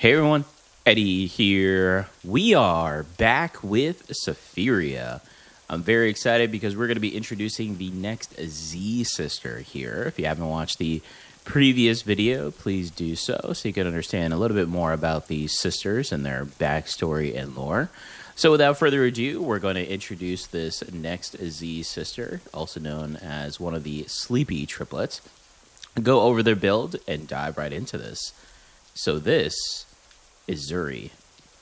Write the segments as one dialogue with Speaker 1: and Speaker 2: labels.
Speaker 1: Hey everyone, Eddie here. We are back with Sephiria. I'm very excited because we're going to be introducing the next Z sister here. If you haven't watched the previous video, please do so you can understand a little bit more about these sisters and their backstory and lore. So without further ado, we're going to introduce this next Z sister, also known as one of the Sleepy Triplets. Go over their build and dive right into this. So this is Zuri.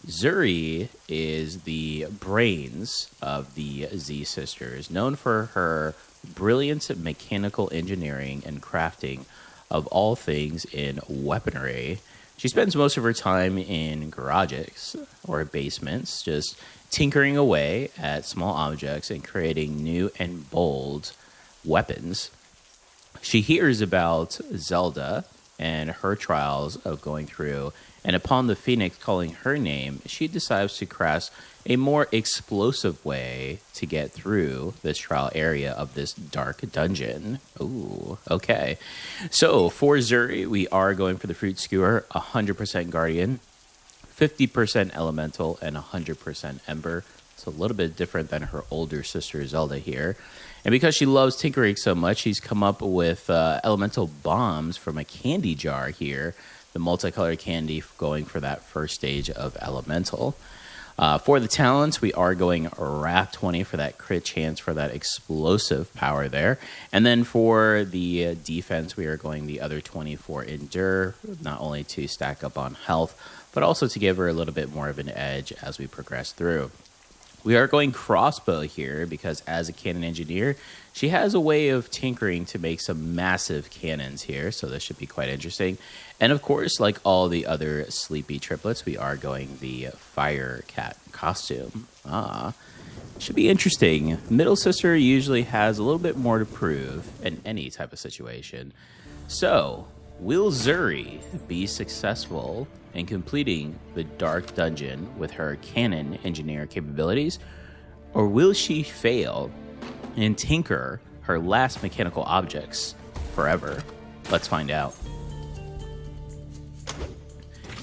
Speaker 1: Zuri is the brains of the Z sisters, known for her brilliant mechanical engineering and crafting of all things in weaponry. She spends most of her time in garages or basements, just tinkering away at small objects and creating new and bold weapons. She hears about Zelda and her trials of going through, and upon the Phoenix calling her name, she decides to craft a more explosive way to get through this trial area of this dark dungeon. Ooh, okay. So for Zuri, we are going for the Fruit Skewer, 100% Guardian, 50% Elemental, and 100% Ember. It's a little bit different than her older sister Zelda here. And because she loves tinkering so much, she's come up with elemental bombs from a candy jar here. The multicolored candy going for that first stage of elemental. For the talents, we are going Wrath 20 for that crit chance for that explosive power there. And then for the defense, we are going the other 20 for Endure, not only to stack up on health, but also to give her a little bit more of an edge as we progress through. We are going crossbow here because as a cannon engineer, she has a way of tinkering to make some massive cannons here, so this should be quite interesting. And of course, like all the other Sleepy Triplets, we are going the Fire Cat costume. Should be interesting. Middle sister usually has a little bit more to prove in any type of situation. So, will Zuri be successful in completing the dark dungeon with her cannon engineer capabilities, or will she fail and tinker her last mechanical objects forever? Let's find out.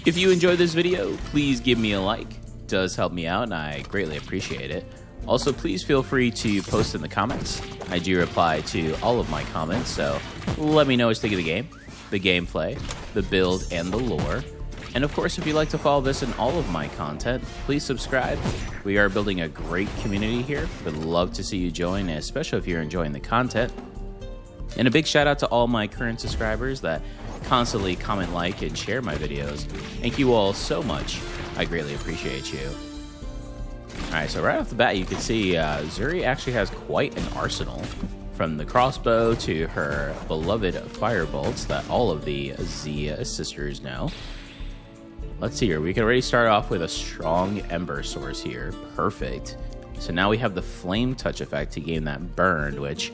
Speaker 1: If you enjoyed this video, please give me a like. It does help me out and I greatly appreciate it. Also, please feel free to post in the comments. I do reply to all of my comments, so let me know what you think of the game, the gameplay, the build, and the lore. And of course, if you'd like to follow this and all of my content, please subscribe. We are building a great community here. Would love to see you join, especially if you're enjoying the content. And a big shout out to all my current subscribers that constantly comment, like, and share my videos. Thank you all so much. I greatly appreciate you. Alright, so right off the bat, you can see Zuri actually has quite an arsenal. From the crossbow to her beloved firebolts that all of the Z sisters know. Let's see here. We can already start off with a strong ember source here. Perfect. So now we have the flame touch effect to gain that burn, which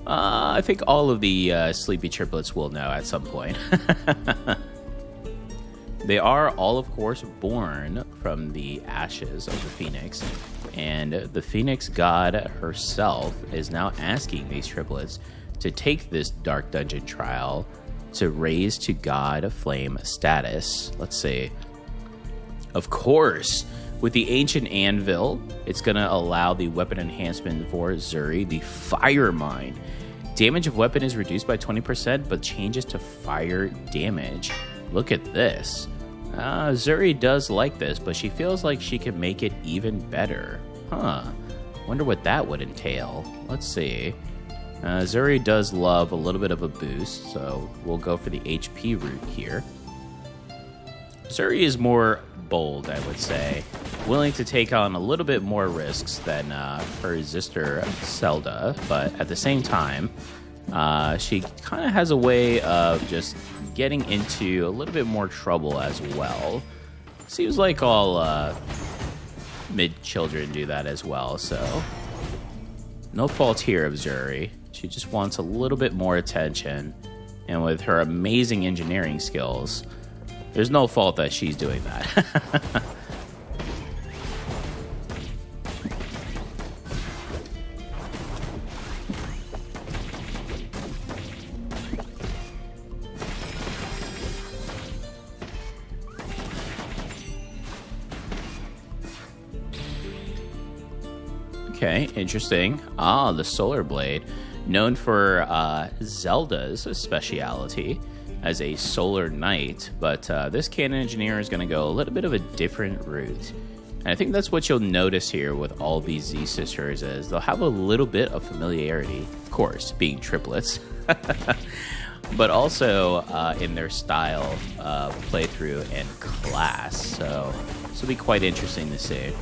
Speaker 1: I think all of the Sleepy Triplets will know at some point. They are all, of course, born from the ashes of the Phoenix. And the Phoenix God herself is now asking these triplets to take this dark dungeon trial to raise to God Flame status. Let's see. Of course, with the Ancient Anvil, it's going to allow the weapon enhancement for Zuri, the Fire Mine. Damage of weapon is reduced by 20%, but changes to fire damage. Look at this. Zuri does like this, but she feels like she can make it even better. Wonder what that would entail. Let's see. Zuri does love a little bit of a boost, so we'll go for the HP route here. Zuri is more bold, I would say. Willing to take on a little bit more risks than her sister Zelda, but at the same time, she kind of has a way of just getting into a little bit more trouble as well. Seems like all mid-children do that as well, so no fault here of Zuri. She just wants a little bit more attention, and with her amazing engineering skills, there's no fault that she's doing that. Okay, interesting. Ah, the Solar Blade, known for Zelda's speciality as a Solar Knight, but this cannon engineer is going to go a little bit of a different route. And I think that's what you'll notice here with all these Z sisters is they'll have a little bit of familiarity, of course, being triplets, but also in their style of playthrough and class. So this will be quite interesting to see.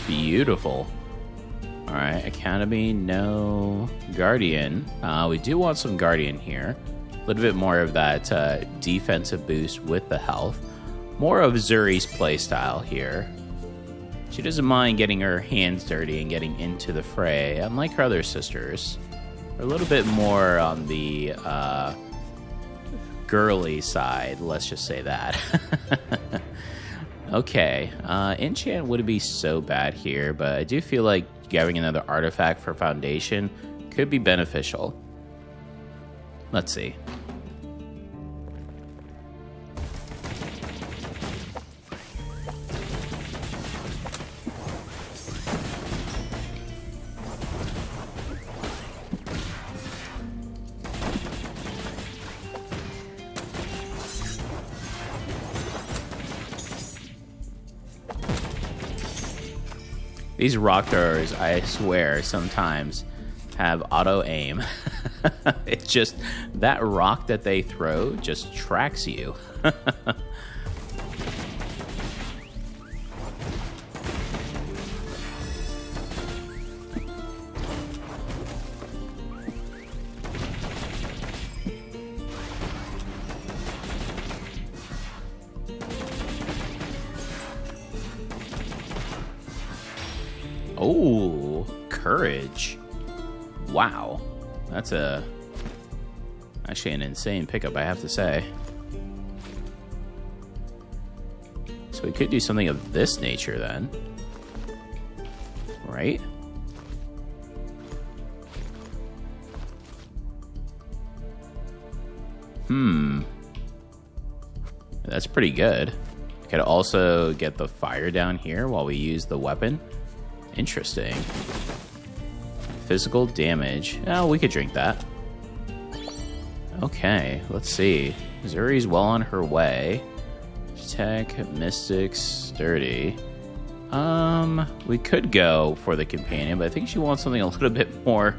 Speaker 1: Beautiful. All right, Academy, no Guardian. We do want some Guardian here. A little bit more of that defensive boost with the health. More of Zuri's playstyle here. She doesn't mind getting her hands dirty and getting into the fray, unlike her other sisters. They're a little bit more on the girly side, let's just say that. Okay, enchant wouldn't be so bad here, but I do feel like getting another artifact for Foundation could be beneficial. Let's see. These rock throwers, I swear, sometimes have auto-aim. It's just that rock that they throw just tracks you. Oh, courage. Wow. That's actually an insane pickup, I have to say. So we could do something of this nature then. Right? That's pretty good. Could also get the fire down here while we use the weapon. Interesting. Physical damage. Oh, we could drink that. Okay, let's see. Zuri's well on her way. Tech, Mystic, Sturdy. We could go for the companion, but I think she wants something a little bit more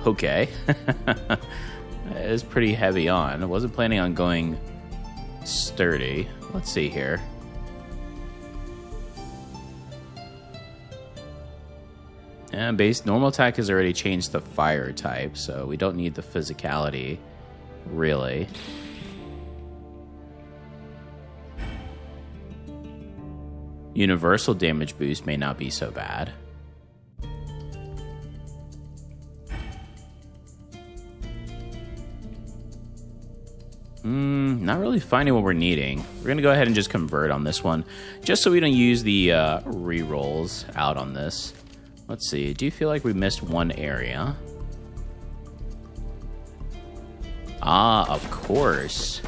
Speaker 1: okay. It is pretty heavy on. I wasn't planning on going Sturdy. Let's see here. And base normal attack has already changed the fire type, so we don't need the physicality, really. Universal damage boost may not be so bad. Not really finding what we're needing. We're going to go ahead and just convert on this one, just so we don't use the re-rolls out on this. Let's see. Do you feel like we missed one area? Ah, of course.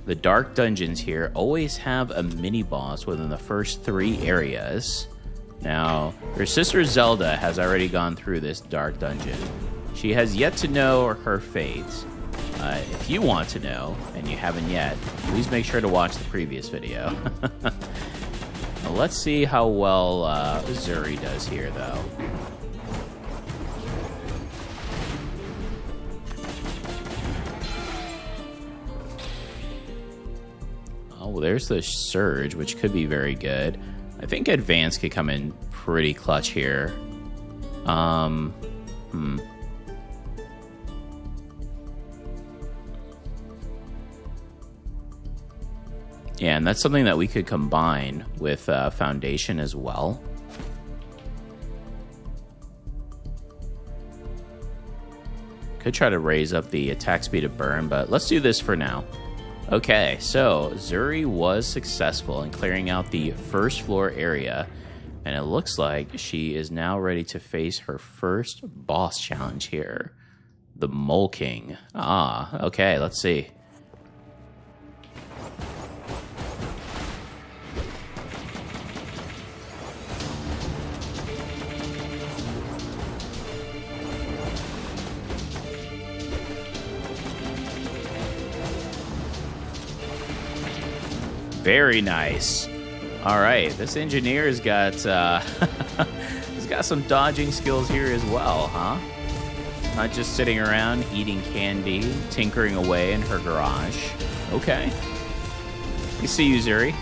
Speaker 1: The dark dungeons here always have a mini-boss within the first 3 areas. Now, her sister Zelda has already gone through this dark dungeon. She has yet to know her fate. If you want to know, and you haven't yet, please make sure to watch the previous video. Now, let's see how well Zuri does here, though. Oh, well, there's the Surge, which could be very good. I think Advance could come in pretty clutch here. Yeah, and that's something that we could combine with Foundation as well. Could try to raise up the attack speed of Burn, but let's do this for now. Okay, so Zuri was successful in clearing out the first floor area, and it looks like she is now ready to face her first boss challenge here. The Mole King. Ah, okay, let's see. Very nice. All right, this engineer's got he's got some dodging skills here as well, huh? Not just sitting around eating candy, tinkering away in her garage. Okay. We see you, Zuri.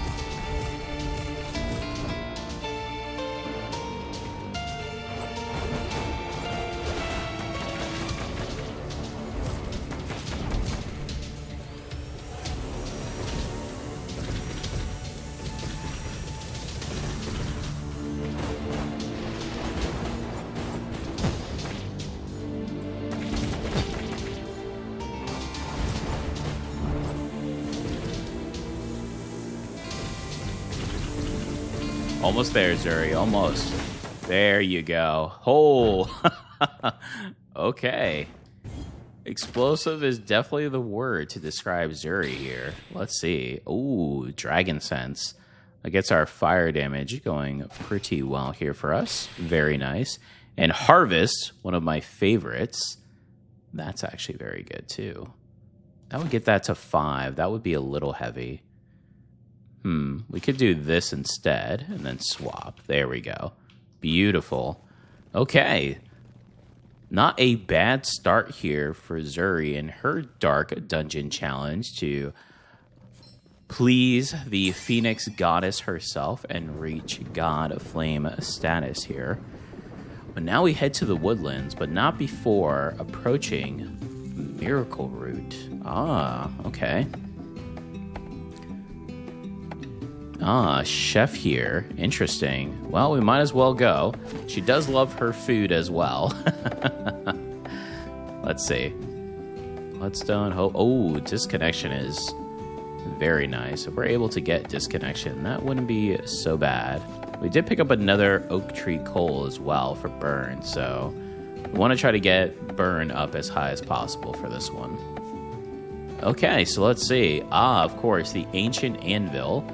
Speaker 1: Almost there, Zuri. Almost. There you go. Oh. Okay. Explosive is definitely the word to describe Zuri here. Let's see. Ooh, Dragon Sense. That gets our fire damage going pretty well here for us. Very nice. And Harvest, one of my favorites. That's actually very good, too. That would get that to 5. That would be a little heavy. We could do this instead and then swap. There we go. Beautiful. Okay. Not a bad start here for Zuri in her Dark Dungeon challenge to please the Phoenix Goddess herself and reach God of Flame status here. But now we head to the Woodlands, but not before approaching Miracle Root. Ah, okay. Ah, chef here. Interesting. Well, we might as well go. She does love her food as well. Let's see. Bloodstone, hope. Oh, disconnection is very nice. If we're able to get disconnection, that wouldn't be so bad. We did pick up another oak tree coal as well for burn, so we want to try to get burn up as high as possible for this one. Okay, so let's see. Ah, of course, the ancient anvil.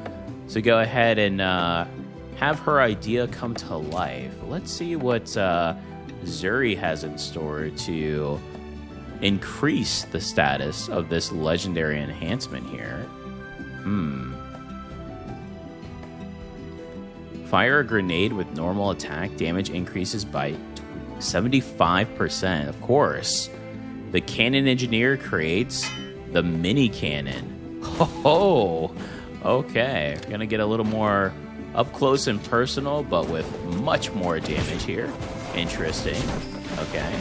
Speaker 1: So go ahead and have her idea come to life. Let's see what Zuri has in store to increase the status of this legendary enhancement here. Fire a grenade with normal attack damage increases by 75%. Of course. The cannon engineer creates the mini cannon. Ho! Okay, gonna get a little more up close and personal, but with much more damage here. Interesting. Okay.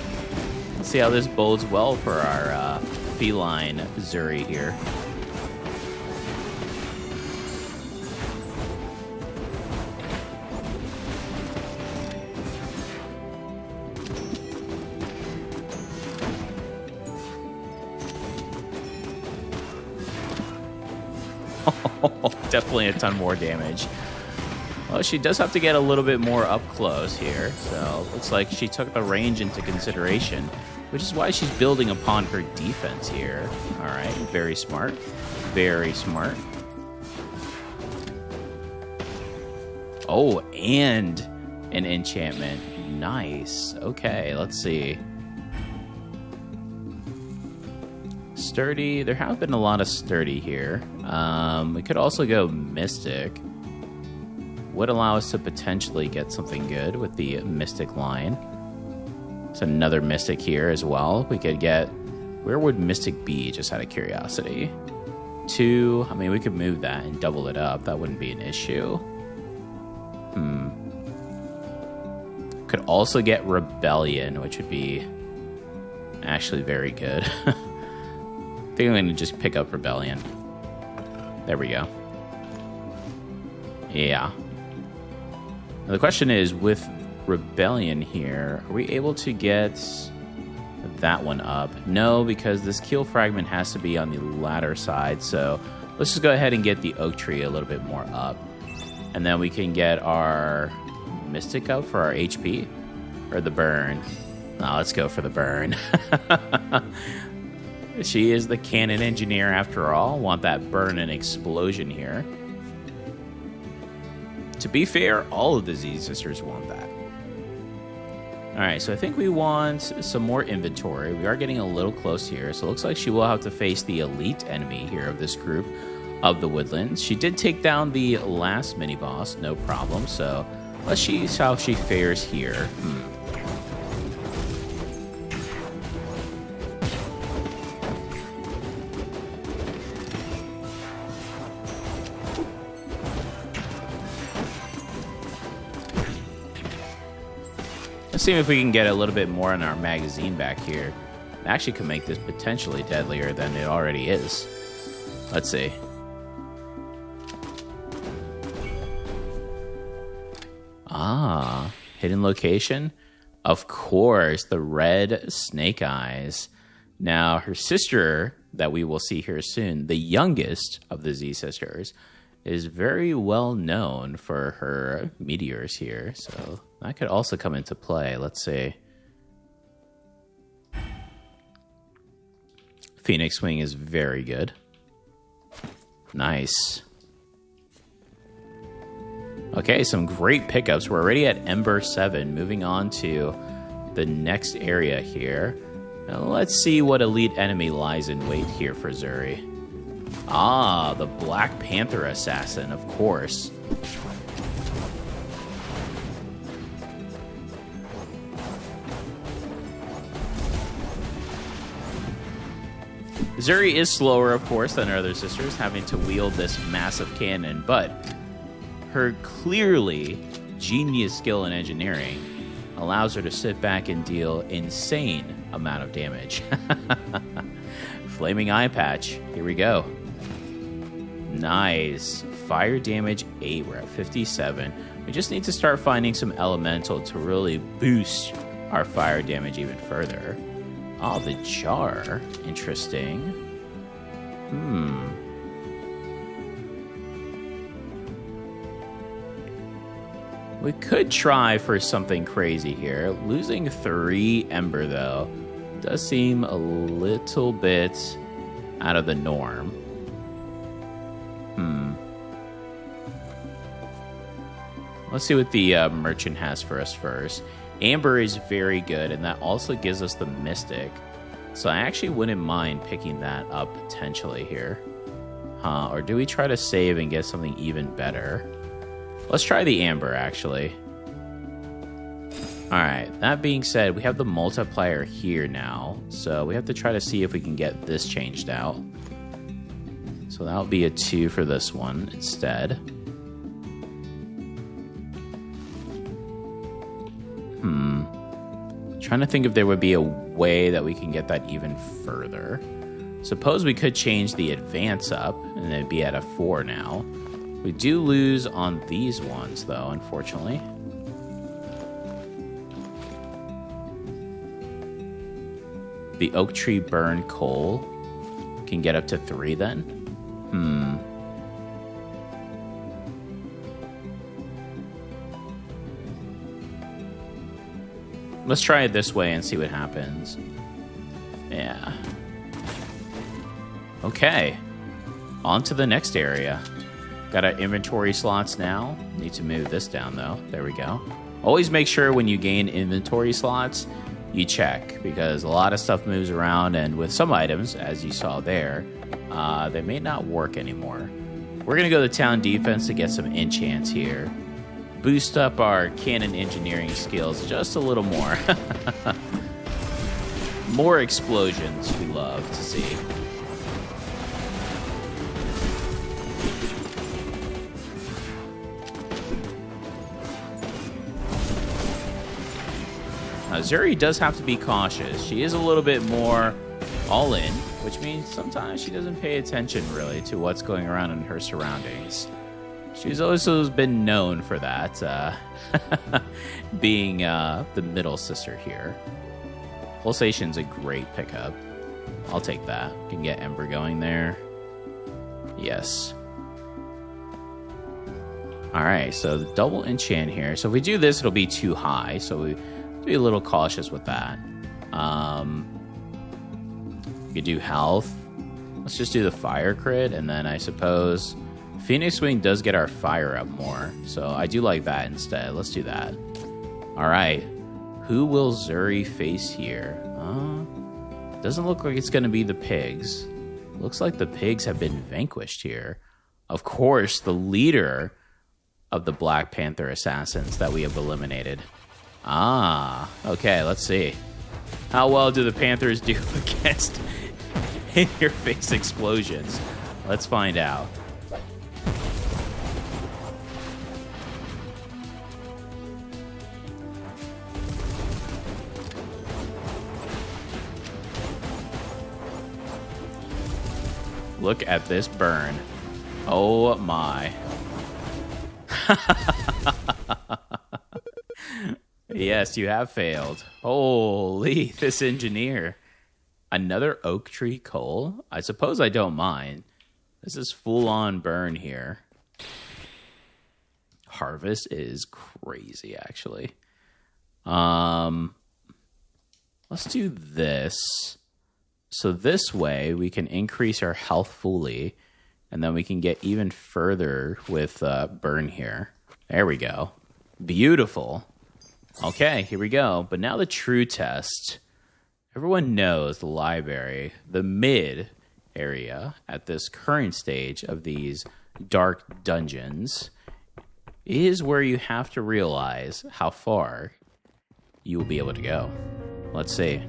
Speaker 1: Let's see how this bodes well for our feline Zuri here. Definitely a ton more damage. Well, she does have to get a little bit more up close here, so looks like she took the range into consideration, which is why she's building upon her defense here. All right, very smart. Very smart. Oh, and an enchantment. Nice. Okay, let's see. Sturdy. There have been a lot of sturdy here. We could also go mystic. Would allow us to potentially get something good with the mystic line. It's another mystic here as well. We could get... Where would mystic be, just out of curiosity? 2. I mean, we could move that and double it up. That wouldn't be an issue. Could also get rebellion, which would be actually very good. I think I'm going to just pick up rebellion. There we go. Yeah. Now the question is, with rebellion here, are we able to get that one up? No, because this keel fragment has to be on the ladder side, so let's just go ahead and get the oak tree a little bit more up. And then we can get our mystic up for our HP. Or the burn. No, let's go for the burn. She is the cannon engineer after all. Want that burn and explosion here. To be fair, all of the Z sisters want that. Alright, so I think we want some more inventory. We are getting a little close here, so it looks like she will have to face the elite enemy here of this group of the Woodlands. She did take down the last mini-boss, no problem, so let's see how she fares here. Let's see if we can get a little bit more in our magazine back here. It actually could make this potentially deadlier than it already is. Let's see. Ah, hidden location? Of course, the red snake eyes. Now, her sister, that we will see here soon, the youngest of the Z sisters, is very well known for her meteors here, so that could also come into play. Let's see. Phoenix Wing is very good. Nice. Okay, some great pickups. We're already at Ember 7, moving on to the next area here. Now let's see what elite enemy lies in wait here for Zuri. Ah, the Black Panther assassin, of course. Zuri is slower, of course, than her other sisters, having to wield this massive cannon, but her clearly genius skill in engineering allows her to sit back and deal insane amount of damage. Flaming eye patch. Here we go. Nice. Fire damage 8. We're at 57. We just need to start finding some elemental to really boost our fire damage even further. Oh, the jar. Interesting. We could try for something crazy here. Losing 3 Ember, though, does seem a little bit out of the norm. Let's see what the merchant has for us first. Amber is very good, and that also gives us the Mystic. So I actually wouldn't mind picking that up potentially here. Or do we try to save and get something even better? Let's try the Amber, actually. Alright, that being said, we have the multiplier here now. So we have to try to see if we can get this changed out. So that'll be a 2 for this one instead. Trying to think if there would be a way that we can get that even further. Suppose we could change the advance up, and it'd be at a 4 now. We do lose on these ones, though, unfortunately. The oak tree burn coal can get up to 3 then. Let's try it this way and see what happens. Yeah. Okay. On to the next area. Got our inventory slots now. Need to move this down, though. There we go. Always make sure when you gain inventory slots, you check, because a lot of stuff moves around, and with some items, as you saw there, they may not work anymore. We're going to go to town defense to get some enchants here. Boost up our cannon engineering skills just a little more. More explosions we love to see. Zuri does have to be cautious. She is a little bit more all in, which means sometimes she doesn't pay attention really to what's going around in her surroundings. She's also been known for that, being the middle sister here. Pulsation's a great pickup. I'll take that. Can get Ember going there. Yes. Alright, so the double enchant here. So if we do this, it'll be too high. So we be a little cautious with that. We could do health. Let's just do the fire crit, and then I suppose Phoenix Wing does get our fire up more. So I do like that instead. Let's do that. Alright. Who will Zuri face here? Doesn't look like it's going to be the pigs. Looks like the pigs have been vanquished here. Of course, the leader of the Black Panther assassins that we have eliminated. Okay, let's see. How well do the Panthers do against in-your-face explosions? Let's find out. Look at this burn. Oh my. Yes, you have failed. Holy, this engineer. Another oak tree coal? I suppose I don't mind. This is full-on burn here. Harvest is crazy, actually. Let's do this. So this way, we can increase our health fully, and then we can get even further with burn here. There we go. Beautiful. Okay, here we go. But now the true test. Everyone knows the library, the mid area at this current stage of these dark dungeons, is where you have to realize how far you will be able to go. Let's see.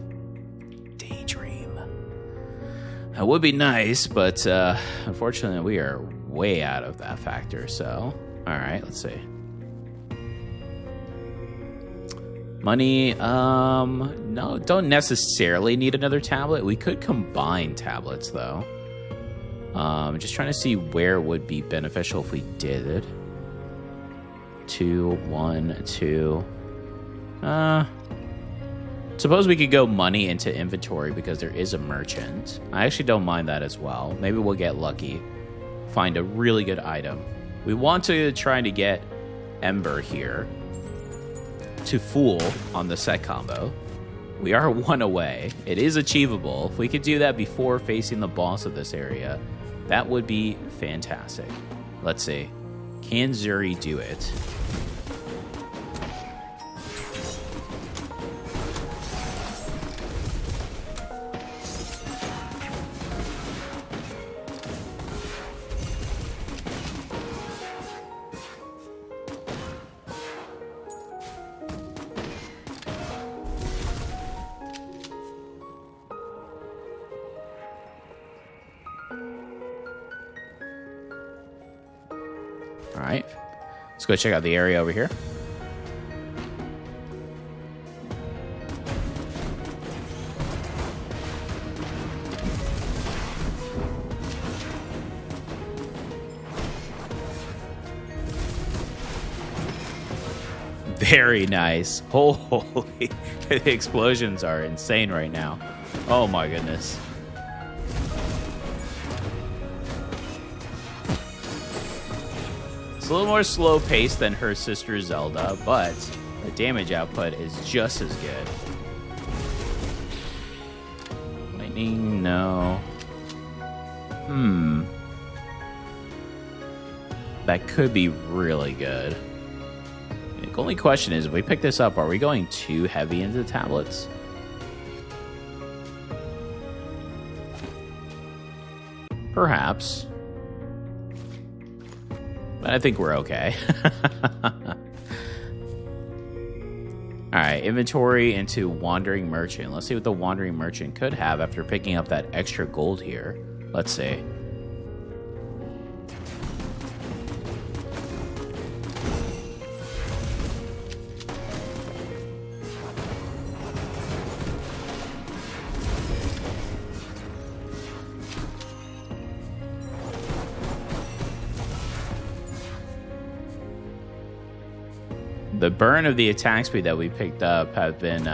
Speaker 1: Daydream. That would be nice, but unfortunately we are way out of that factor. So, all right, let's see. Money, no, don't necessarily need another tablet. We could combine tablets, though. Just trying to see where it would be beneficial if we did it. 2, 1, 2. Suppose we could go money into inventory because there is a merchant. I actually don't mind that as well. Maybe we'll get lucky. Find a really good item. We want to try to get Ember here to full on the set combo. We are 1 away. It is achievable. If we could do that before facing the boss of this area, that would be fantastic. Let's see. Can Zuri do it? All right, let's go check out the area over here. Very nice. Holy, the explosions are insane right now. Oh my goodness. It's a little more slow paced than her sister Zelda, but the damage output is just as good. Lightning, no. That could be really good. The only question is, if we pick this up, are we going too heavy into the tablets? Perhaps. But I think we're okay. Alright, inventory into Wandering Merchant. Let's see what the Wandering Merchant could have after picking up that extra gold here. Let's see. The burn of the attack speed that we picked up have been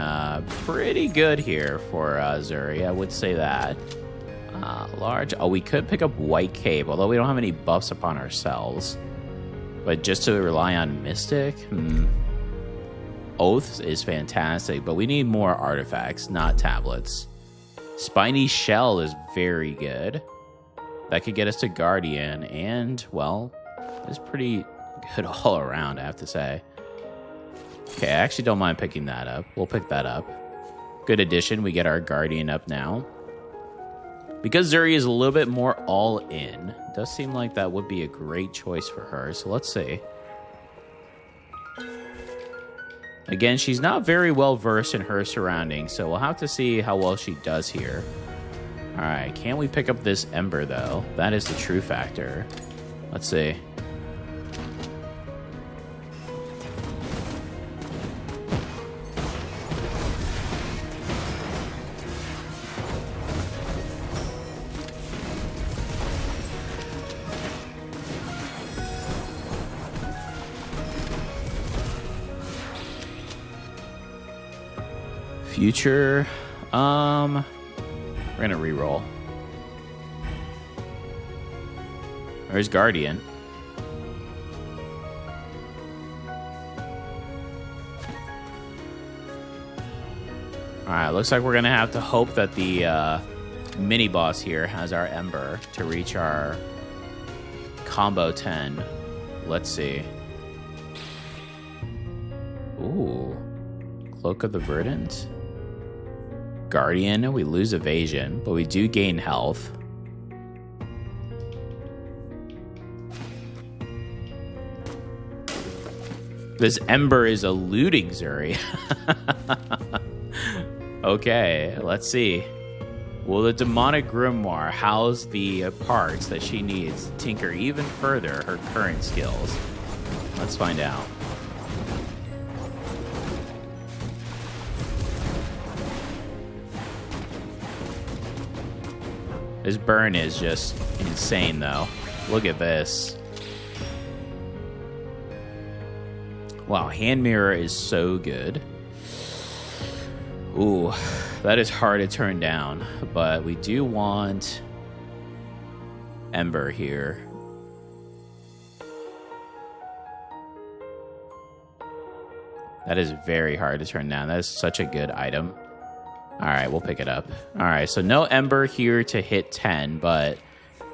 Speaker 1: pretty good here for Zuri. I would say that. Large. Oh, we could pick up White Cape, although we don't have any buffs upon ourselves. But just to rely on Mystic? Oath is fantastic, but we need more artifacts, not tablets. Spiny Shell is very good. That could get us to Guardian, and, well, it's pretty good all around, I have to say. Okay, I actually don't mind picking that up. We'll pick that up. Good addition. We get our Guardian up now. Because Zuri is a little bit more all-in, it does seem like that would be a great choice for her. So let's see. Again, she's not very well versed in her surroundings, so we'll have to see how well she does here. All right, can we pick up this Ember, though? That is the true factor. Let's see. Future, we're gonna reroll. There's Guardian. Alright, looks like we're gonna have to hope that the mini boss here has our Ember to reach our combo 10. Let's see. Ooh. Cloak of the Verdant. Guardian, we lose evasion, but we do gain health. This Ember is eluding Zuri. Okay, let's see. Will the demonic grimoire house the parts that she needs to tinker even further her current skills? Let's find out. This burn is just insane, though. Look at this. Wow, Hand Mirror is so good. Ooh, that is hard to turn down. But we do want Ember here. That is very hard to turn down. That is such a good item. All right, we'll pick it up. All right, so no Ember here to hit 10, but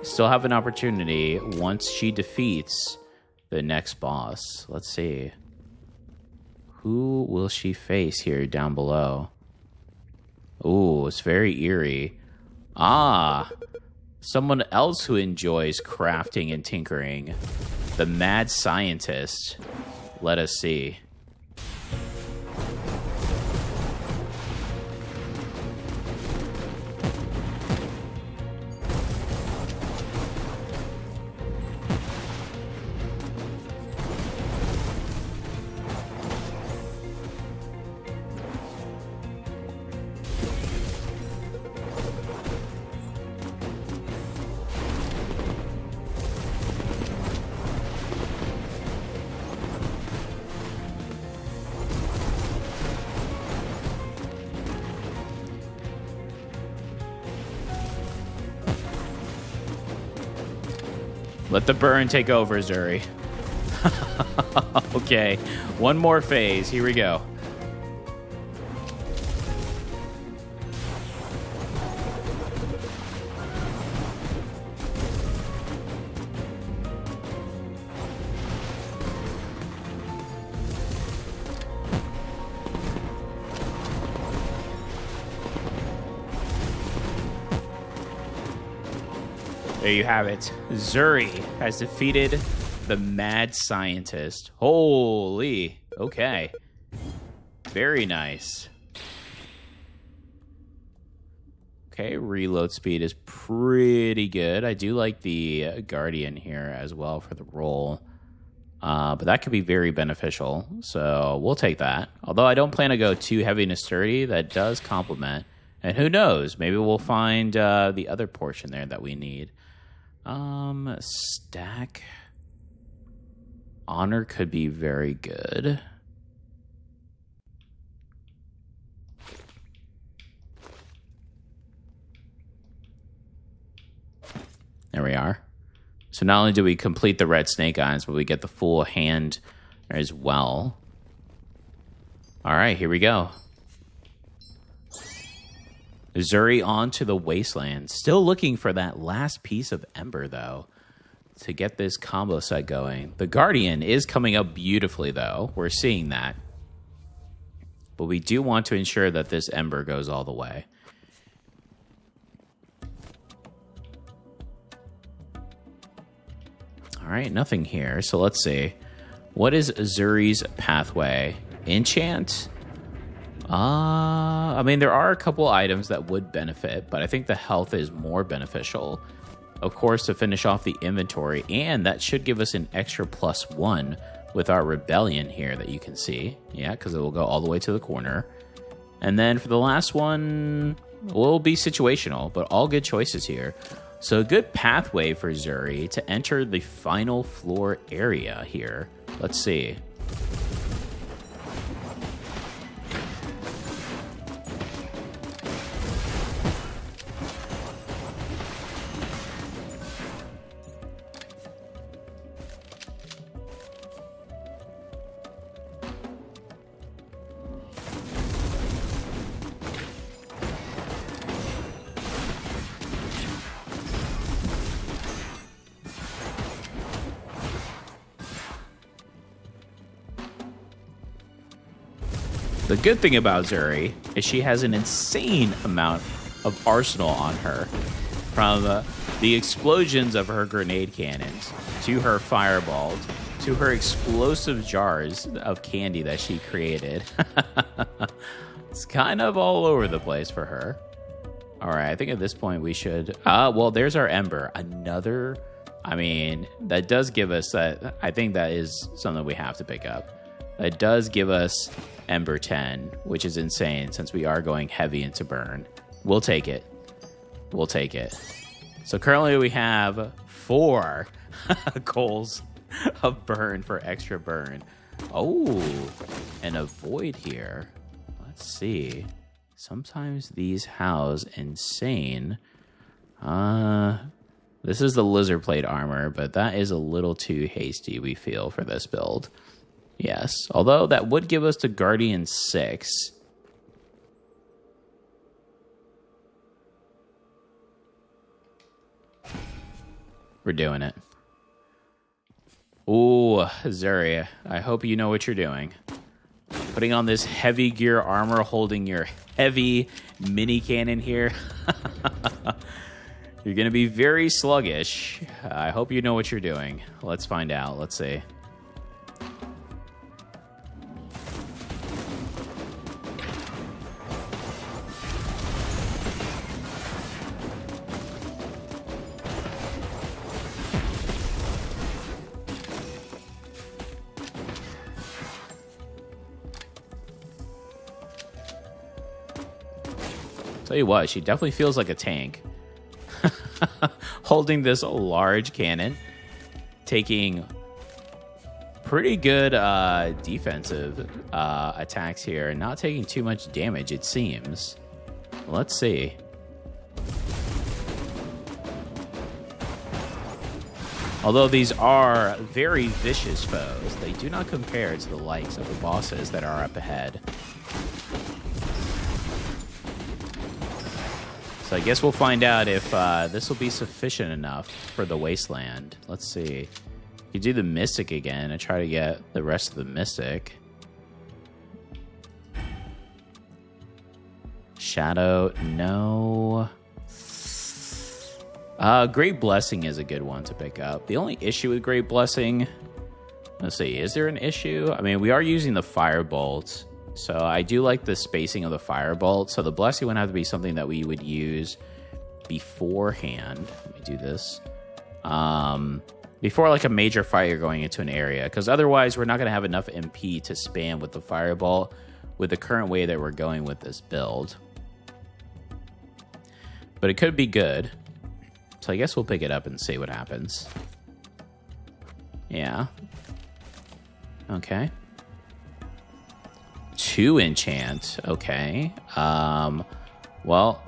Speaker 1: still have an opportunity once she defeats the next boss. Let's see. Who will she face here down below? Ooh, it's very eerie. Ah, someone else who enjoys crafting and tinkering. The mad scientist. Let us see. Let the burn take over, Zuri. Okay, one more phase. Here we go. There you have it. Zuri has defeated the mad scientist. Holy. Okay. Very nice. Okay, reload speed is pretty good. I do like the Guardian here as well for the roll. But that could be very beneficial. So we'll take that. Although I don't plan to go too heavy and sturdy, that does complement. And who knows? Maybe we'll find the other portion there that we need. Stack. Honor could be very good. There we are. So not only do we complete the red snake eyes, but we get the full hand as well. All right, here we go. Zuri on to the Wasteland. Still looking for that last piece of Ember, though, to get this combo set going. The Guardian is coming up beautifully, though. We're seeing that. But we do want to ensure that this Ember goes all the way. All right, nothing here. So let's see. What is Zuri's pathway? Enchant? I mean, there are a couple items that would benefit, but I think the health is more beneficial. Of course, to finish off the inventory, and that should give us an extra +1 with our Rebellion here that you can see. Yeah, because it will go all the way to the corner. And then for the last one, will be situational, but all good choices here. So a good pathway for Zuri to enter the final floor area here. Let's see. The good thing about Zuri is she has an insane amount of arsenal on her. From the explosions of her grenade cannons, to her fireballs, to her explosive jars of candy that she created. It's kind of all over the place for her. All right, I think at this point we should... well, there's our Ember. Another... I mean, that does give us that... I think that is something we have to pick up. It does give us Ember 10, which is insane since we are going heavy into burn. We'll take it. We'll take it. So currently we have 4 goals of burn for extra burn. Oh, and a void here. Let's see. Sometimes these house insane. This is the lizard plate armor, but that is a little too hasty, we feel, for this build. Yes, although that would give us the Guardian 6. We're doing it. Ooh, Zuri, I hope you know what you're doing. Putting on this heavy gear armor, holding your heavy mini cannon here. You're going to be very sluggish. I hope you know what you're doing. Let's find out. Let's see. Tell you what, she definitely feels like a tank. Holding this large cannon, taking pretty good defensive attacks here, and not taking too much damage, it seems. Let's see. Although these are very vicious foes, they do not compare to the likes of the bosses that are up ahead. So I guess we'll find out if this will be sufficient enough for the Wasteland. Let's see. You do the Mystic again and try to get the rest of the Mystic. Shadow, no. Great Blessing is a good one to pick up. The only issue with Great Blessing... Let's see, is there an issue? I mean, we are using the Firebolt. So I do like the spacing of the Firebolt. So the Blessing would have to be something that we would use beforehand. Let me do this. Before like a major fight you're going into an area. Because otherwise we're not going to have enough MP to spam with the Firebolt with the current way that we're going with this build. But it could be good. So I guess we'll pick it up and see what happens. Yeah. Okay. 2 enchant. Okay. Well,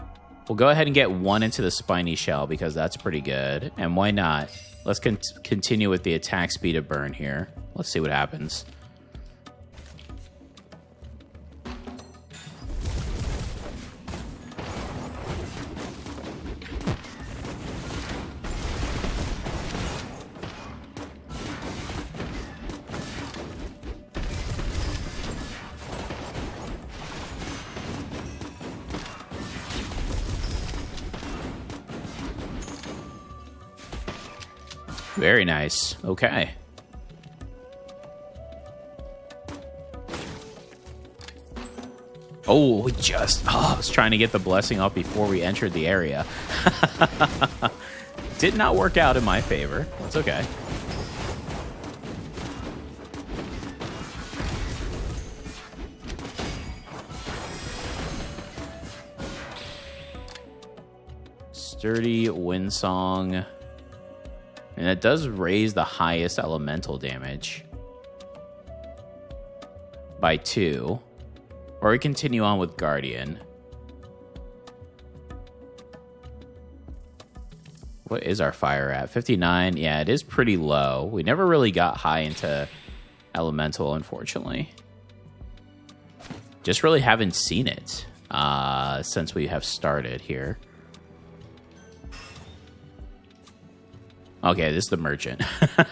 Speaker 1: We'll go ahead and get 1 into the spiny shell because that's pretty good. And why not? Let's continue with the attack speed of burn here. Let's see what happens. Very nice. Okay. Oh, I was trying to get the blessing up before we entered the area. Did not work out in my favor. That's okay. Sturdy Windsong. And it does raise the highest elemental damage by 2. Or we continue on with Guardian. What is our fire at? 59? Yeah, it is pretty low. We never really got high into elemental, unfortunately. Just really haven't seen it since we have started here. Okay, this is the merchant.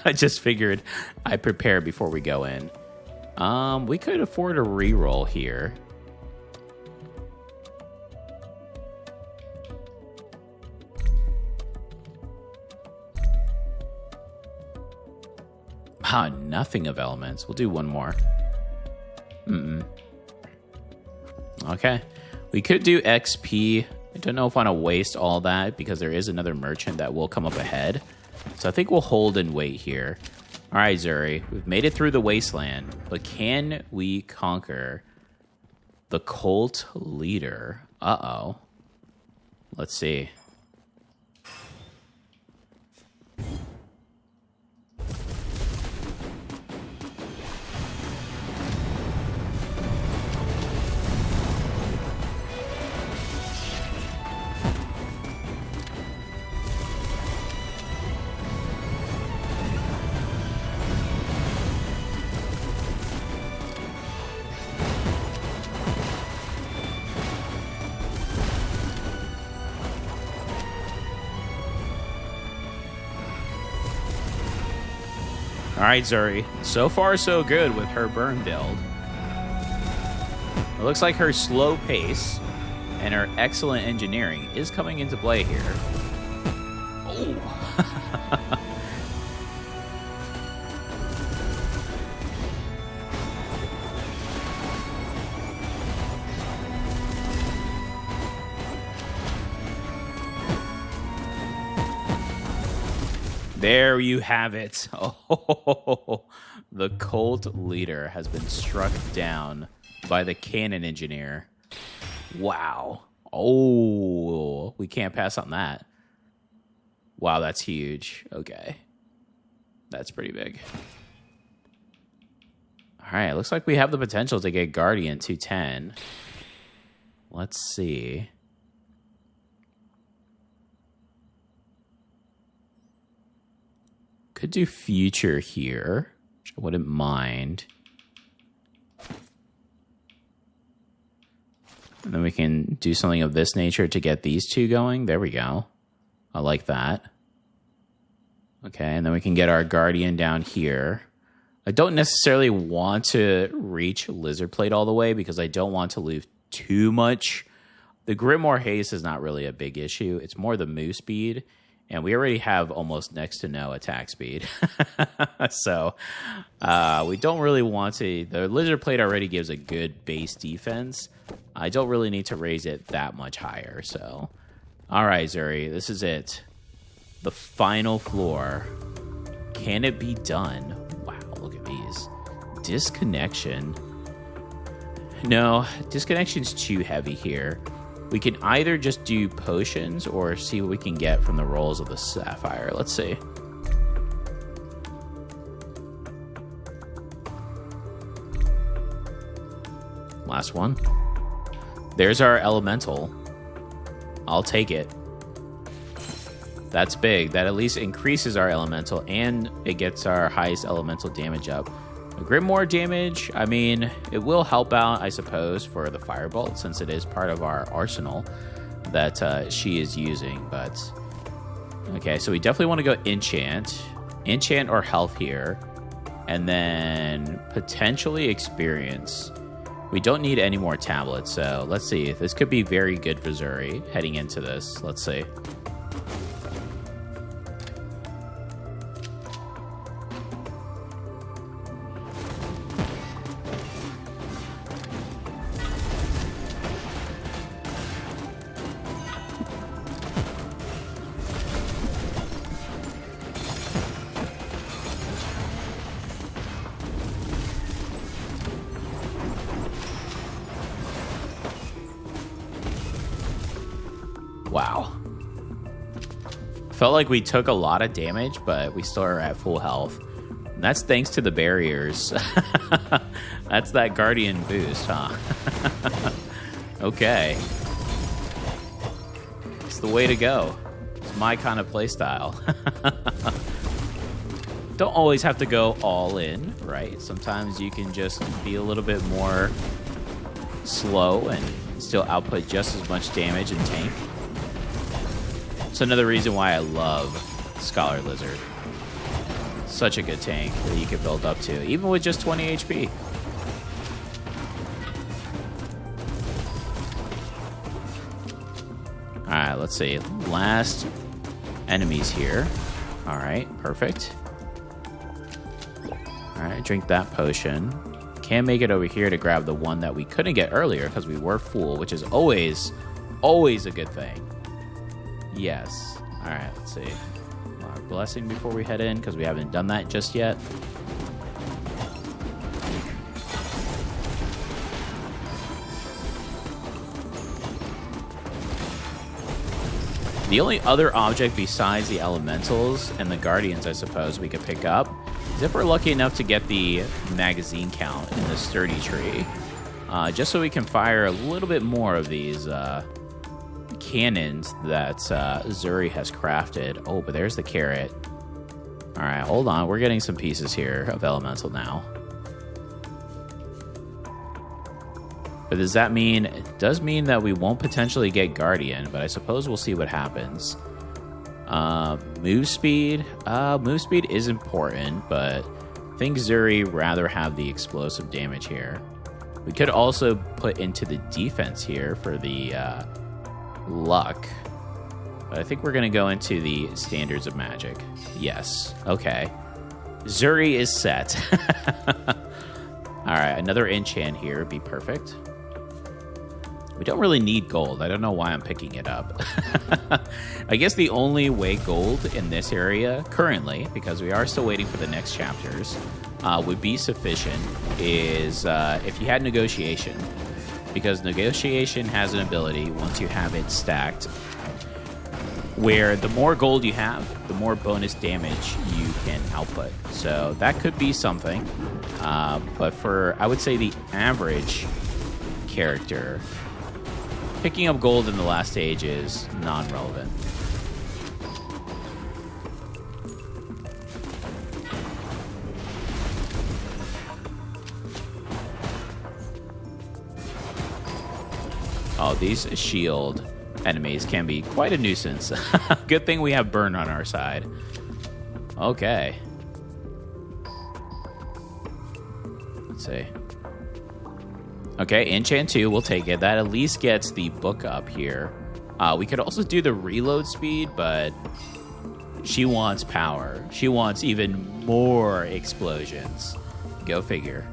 Speaker 1: I just figured I prepare before we go in. We could afford a reroll here. Nothing of elements. We'll do one more. Okay. We could do XP. I don't know if I want to waste all that because there is another merchant that will come up ahead. So I think we'll hold and wait here. All right, Zuri. We've made it through the Wasteland, but can we conquer the cult leader? Uh-oh. Let's see. All right, Zuri. So far, so good with her burn build. It looks like her slow pace and her excellent engineering is coming into play here. Oh. There you have it. Oh, the cult leader has been struck down by the cannon engineer. Wow. Oh, we can't pass on that. Wow, that's huge. Okay. That's pretty big. All right, looks like we have the potential to get Guardian 210. Let's see. Could do future here, which I wouldn't mind. And then we can do something of this nature to get these two going. There we go. I like that. Okay, and then we can get our Guardian down here. I don't necessarily want to reach Lizard Plate all the way because I don't want to lose too much. The Grimoire Haste is not really a big issue. It's more the move speed. And we already have almost next to no attack speed. So we don't really want to... The Lizard Plate already gives a good base defense. I don't really need to raise it that much higher. So, all right, Zuri, this is it. The final floor. Can it be done? Wow, look at these. Disconnection. No, disconnection's too heavy here. We can either just do potions or see what we can get from the rolls of the Sapphire. Let's see. Last one. There's our elemental. I'll take it. That's big. That at least increases our elemental, and it gets our highest elemental damage up. Grimoire damage, I mean, it will help out, I suppose, for the Firebolt, since it is part of our arsenal that she is using. But, okay, so we definitely want to go enchant. Enchant or health here. And then potentially experience. We don't need any more tablets, so let's see. This could be very good for Zuri heading into this. Let's see. Wow. Felt like we took a lot of damage, but we still are at full health. And that's thanks to the barriers. That's that Guardian boost, huh? Okay. It's the way to go. It's my kind of playstyle. Don't always have to go all in, right? Sometimes you can just be a little bit more slow and still output just as much damage and tank. It's another reason why I love Scholar Lizard. Such a good tank that you can build up to, even with just 20 HP. Alright, let's see. Last enemies here. Alright, perfect. Alright, drink that potion. Can't make it over here to grab the one that we couldn't get earlier because we were full, which is always a good thing. Yes. All right, let's see. Our blessing before we head in, because we haven't done that just yet. The only other object besides the elementals and the guardians, I suppose, we could pick up is if we're lucky enough to get the magazine count in the sturdy tree. Just so we can fire a little bit more of these cannons that Zuri has crafted. Oh, but there's the carrot. All right, hold on. We're getting some pieces here of elemental now. But does that mean... It does mean that we won't potentially get Guardian, but I suppose we'll see what happens. Move speed. Move speed is important, but I think Zuri rather have the explosive damage here. We could also put into the defense here for the luck. But I think we're going to go into the standards of magic. Yes. Okay. Zuri is set. Alright, another enchant here would be perfect. We don't really need gold. I don't know why I'm picking it up. I guess the only way gold in this area currently, because we are still waiting for the next chapters, would be sufficient is if you had negotiation. Because negotiation has an ability, once you have it stacked, where the more gold you have, the more bonus damage you can output. So that could be something. But for, I would say, the average character, picking up gold in the last stage is non-relevant. Oh, these shield enemies can be quite a nuisance. Good thing we have burn on our side. Okay. Let's see. Okay, enchant 2, we'll take it. That at least gets the book up here. We could also do the reload speed, but she wants power. She wants even more explosions. Go figure.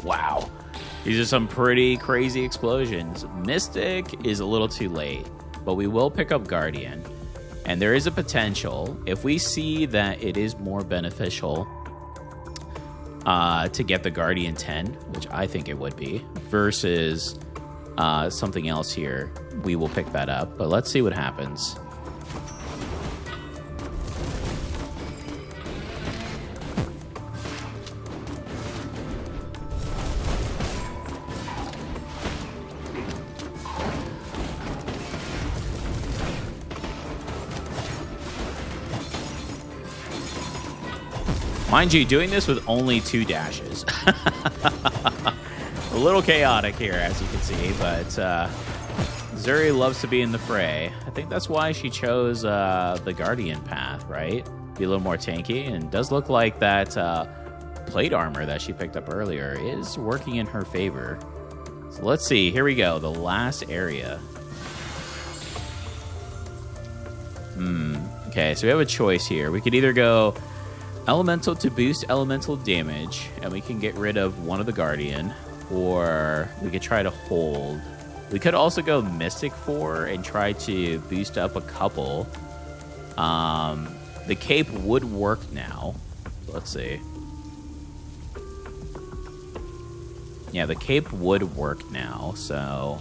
Speaker 1: Wow. These are some pretty crazy explosions. Mystic is a little too late, but we will pick up Guardian. And there is a potential, if we see that it is more beneficial to get the Guardian 10, which I think it would be, versus something else here, we will pick that up. But let's see what happens. Mind you, doing this with only 2 dashes. A little chaotic here, as you can see, but Zuri loves to be in the fray. I think that's why she chose the Guardian path, right? Be a little more tanky, and it does look like that plate armor that she picked up earlier is working in her favor. So let's see. Here we go. The last area. Okay, so we have a choice here. We could either go Elemental to boost elemental damage, and we can get rid of one of the Guardian, or we could try to hold. We could also go Mystic 4 and try to boost up a couple. The cape would work now. Let's see. Yeah, the cape would work now, so...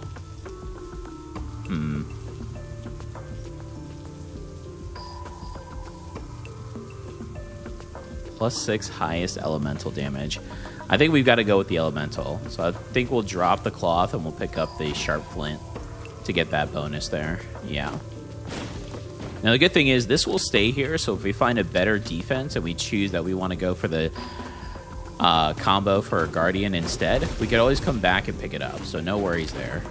Speaker 1: +6 highest elemental damage. I think we've got to go with the elemental. So I think we'll drop the cloth and we'll pick up the sharp flint to get that bonus there. Yeah. Now the good thing is this will stay here, so if we find a better defense and we choose that we want to go for the combo for a Guardian instead, we could always come back and pick it up, so no worries there.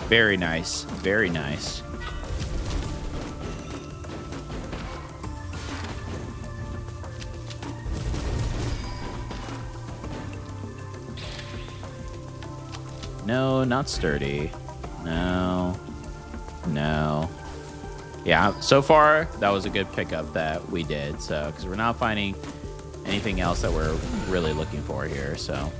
Speaker 1: Very nice. Very nice. No, not sturdy. No. No. Yeah, so far, that was a good pickup that we did. So, because we're not finding anything else that we're really looking for here, so...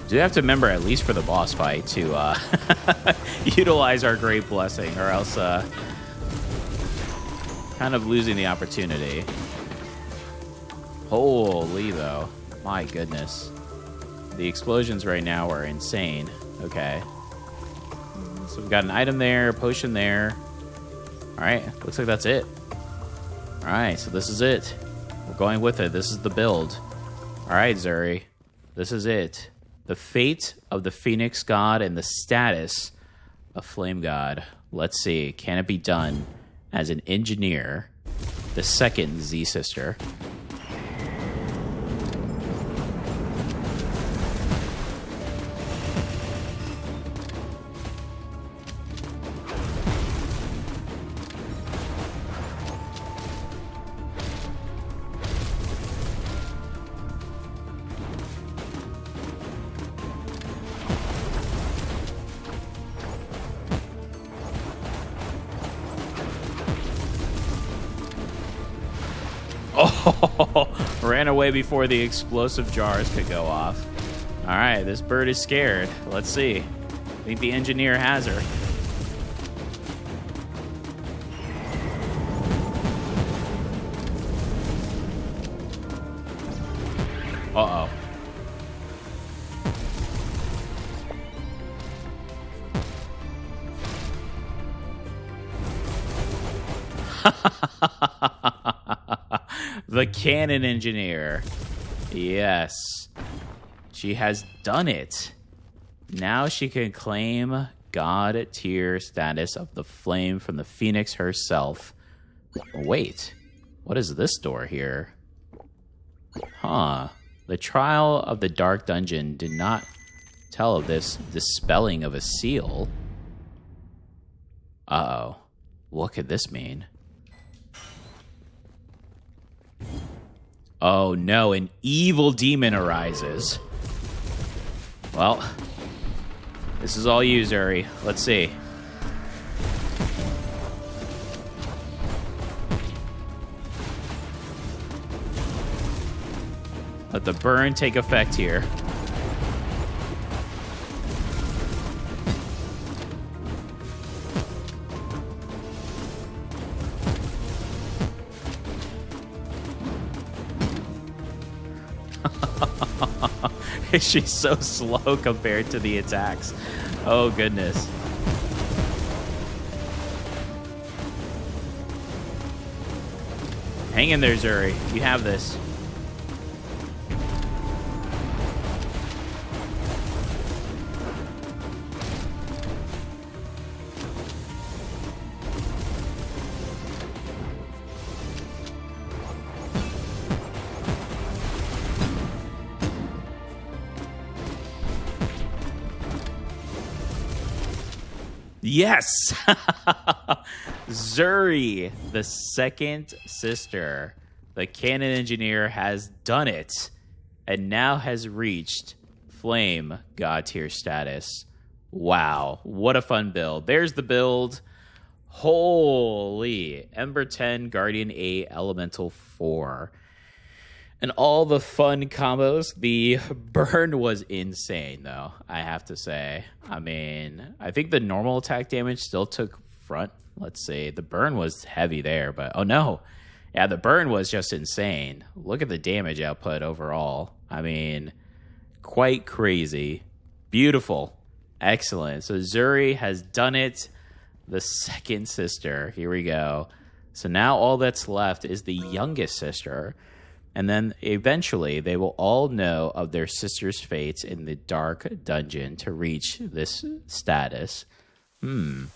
Speaker 1: do have to remember, at least for the boss fight, to utilize our Great Blessing, or else kind of losing the opportunity. Holy, though. My goodness. The explosions right now are insane. Okay. So we've got an item there, potion there. Alright, looks like that's it. Alright, so this is it. We're going with it. This is the build. Alright, Zuri. This is it. The fate of the Phoenix God and the status of Flame God. Let's see. Can it be done as an engineer? The second Z-Sister. Oh, ran away before the explosive jars could go off. All right, this bird is scared. Let's see. I think the engineer has her. Uh-oh. The cannon engineer. Yes. She has done it. Now she can claim God tier status of the flame from the Phoenix herself. Wait. What is this door here? Huh. The trial of the Dark Dungeon did not tell of this dispelling of a seal. Uh-oh. What could this mean? Oh no, an evil demon arises. Well, this is all you, Zuri. Let's see. Let the burn take effect here. She's so slow compared to the attacks. Oh, goodness. Hang in there, Zuri. You have this. Yes! Zuri, the second sister, the cannon engineer, has done it and now has reached Flame God tier status. Wow, what a fun build. There's the build. Holy. Ember 10, Guardian 8, Elemental 4. And all the fun combos. The burn was insane, though, I have to say. I mean, I think the normal attack damage still took front. Let's see. The burn was heavy there, but... Oh, no. Yeah, the burn was just insane. Look at the damage output overall. I mean, quite crazy. Beautiful. Excellent. So Zuri has done it. The second sister. Here we go. So now all that's left is the youngest sister. And then eventually they will all know of their sister's fates in the dark dungeon to reach this status. I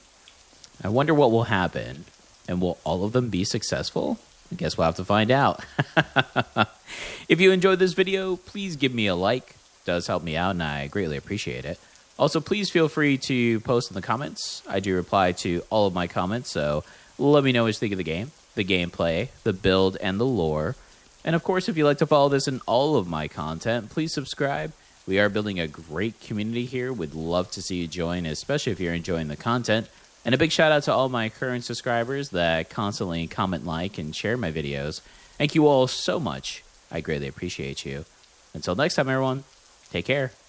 Speaker 1: wonder what will happen. And will all of them be successful? I guess we'll have to find out. If you enjoyed this video, please give me a like. It does help me out and I greatly appreciate it. Also, please feel free to post in the comments. I do reply to all of my comments, so let me know what you think of the game, the gameplay, the build, and the lore. And of course, if you'd like to follow this in all of my content, please subscribe. We are building a great community here. We'd love to see you join, especially if you're enjoying the content. And a big shout out to all my current subscribers that constantly comment, like, and share my videos. Thank you all so much. I greatly appreciate you. Until next time, everyone, take care.